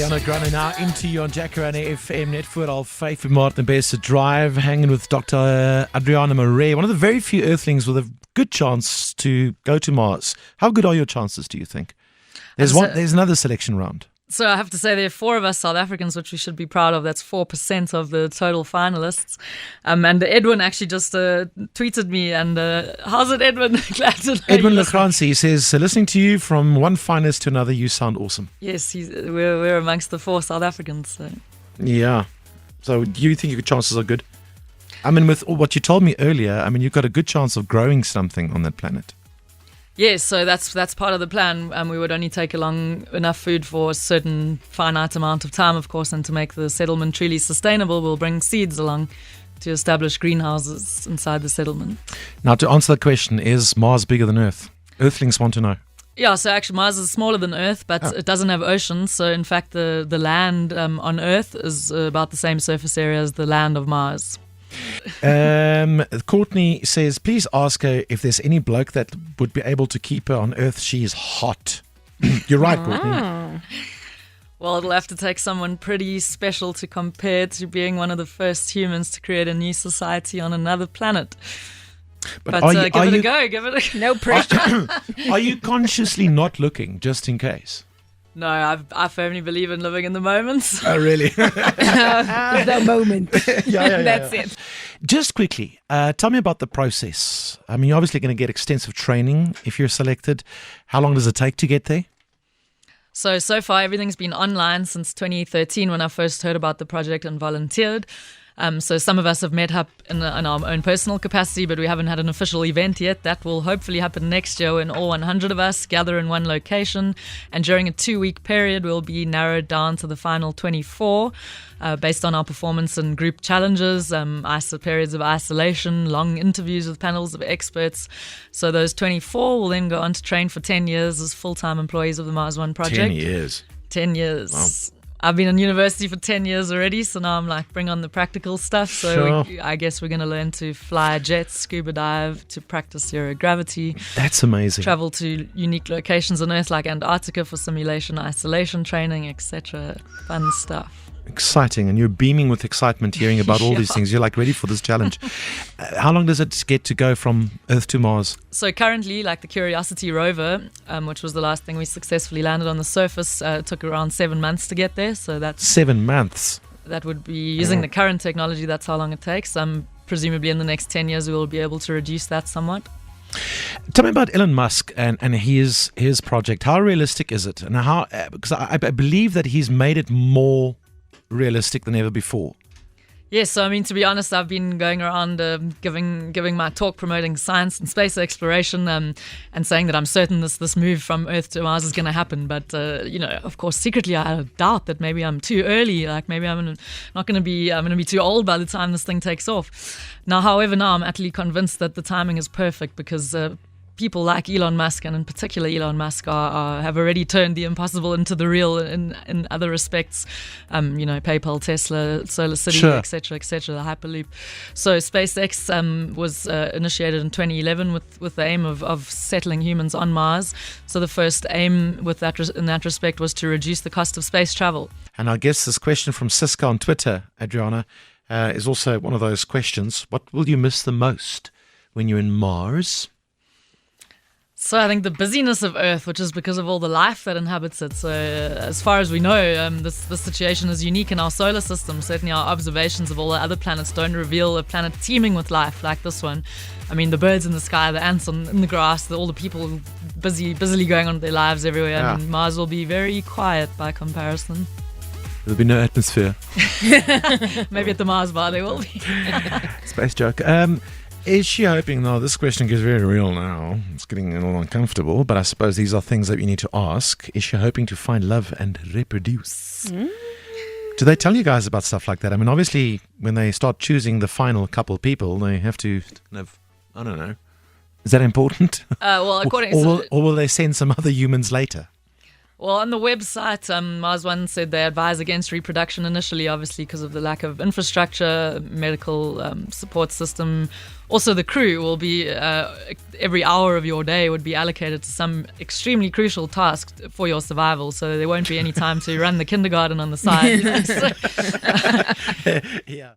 Jacaranda now into you on Jacaranda FM net voor al 5 maart the best drive, hanging with Dr. Adriana Marais, one of the very few earthlings with a good chance to go to Mars. How good are your chances, do you think? There's another selection round. So I have to say there are 4 of us South Africans, which we should be proud of. That's 4% of the total finalists. And Edwin actually just tweeted me, and how's it, Edwin? Glad to know Edwin Lecrancy, he says, listening to you from one finalist to another, you sound awesome. Yes, we're amongst the 4 South Africans. So. Yeah. So do you think your chances are good? I mean, with what you told me earlier, I mean, you've got a good chance of growing something on that planet. Yes, so that's part of the plan. We would only take along enough food for a certain finite amount of time, of course, and to make the settlement truly sustainable, we'll bring seeds along to establish greenhouses inside the settlement. Now, to answer the question, is Mars bigger than Earth? Earthlings want to know. Yeah, so actually Mars is smaller than Earth, but it doesn't have oceans. So in fact, the land on Earth is about the same surface area as the land of Mars. Courtney says, please ask her if there's any bloke that would be able to keep her on Earth. She is hot. You're right, Courtney. Well, it'll have to take someone pretty special to compare to being one of the first humans to create a new society on another planet. But give it a go. No pressure. Are you consciously not looking, just in case? No, I firmly believe in living in the moment. Oh, really? The moment. Yeah. That's it. Just quickly, tell me about the process. I mean, you're obviously going to get extensive training if you're selected. How long does it take to get there? So far, everything's been online since 2013 when I first heard about the project and volunteered. So some of us have met up in our own personal capacity, but we haven't had an official event yet. That will hopefully happen next year when all 100 of us gather in one location. And during a 2-week period, we'll be narrowed down to the final 24 based on our performance and group challenges, periods of isolation, long interviews with panels of experts. So those 24 will then go on to train for 10 years as full-time employees of the Mars One project. 10 years. 10 years. Wow. I've been in university for 10 years already, so now I'm like, bring on the practical stuff. So Sure. I guess we're going to learn to fly jets, scuba dive, to practice zero gravity. That's amazing. Travel to unique locations on Earth like Antarctica for simulation, isolation training, etc. Fun stuff. Exciting, and you're beaming with excitement hearing about all these things. You're like ready for this challenge. How long does it get to go from Earth to Mars? So currently, like the Curiosity rover, which was the last thing we successfully landed on the surface, took around 7 months to get there. So that's 7 months. That would be using the current technology. That's how long it takes. Presumably in the next 10 years, we will be able to reduce that somewhat. Tell me about Elon Musk and his project. How realistic is it? And how? Because I believe that he's made it more realistic than ever before. Yes, so I mean, to be honest, I've been going around giving my talk promoting science and space exploration and saying that I'm certain this move from Earth to Mars is going to happen. But, of course, secretly I doubt that maybe I'm too early. Like maybe I'm going to be too old by the time this thing takes off. Now, however, now I'm utterly convinced that the timing is perfect because people like Elon Musk, and in particular Elon Musk, have already turned the impossible into the real in other respects. PayPal, Tesla, Solar City, Sure. etc., the Hyperloop. So SpaceX was initiated in 2011 with the aim of settling humans on Mars. So the first aim in that respect was to reduce the cost of space travel. And I guess this question from Siska on Twitter, Adriana, is also one of those questions. What will you miss the most when you're in Mars? So I think the busyness of Earth, which is because of all the life that inhabits it. So as far as we know, this situation is unique in our solar system. Certainly our observations of all the other planets don't reveal a planet teeming with life like this one. I mean, the birds in the sky, the ants in the grass, all the people busily going on with their lives everywhere. Yeah. I mean, Mars will be very quiet by comparison. There'll be no atmosphere. Maybe at the Mars bar there will be. Space joke. Is she hoping, though, this question gets very real now, it's getting a little uncomfortable, but I suppose these are things that you need to ask. Is she hoping to find love and reproduce? Do they tell you guys about stuff like that? I mean, obviously, when they start choosing the final couple people, they have to have, I don't know. Is that important? Well, according or will they send some other humans later? Well, on the website, Mars One said they advise against reproduction initially, obviously because of the lack of infrastructure, medical support system. Also, the crew will be every hour of your day would be allocated to some extremely crucial task for your survival. So there won't be any time to run the kindergarten on the side. Yeah.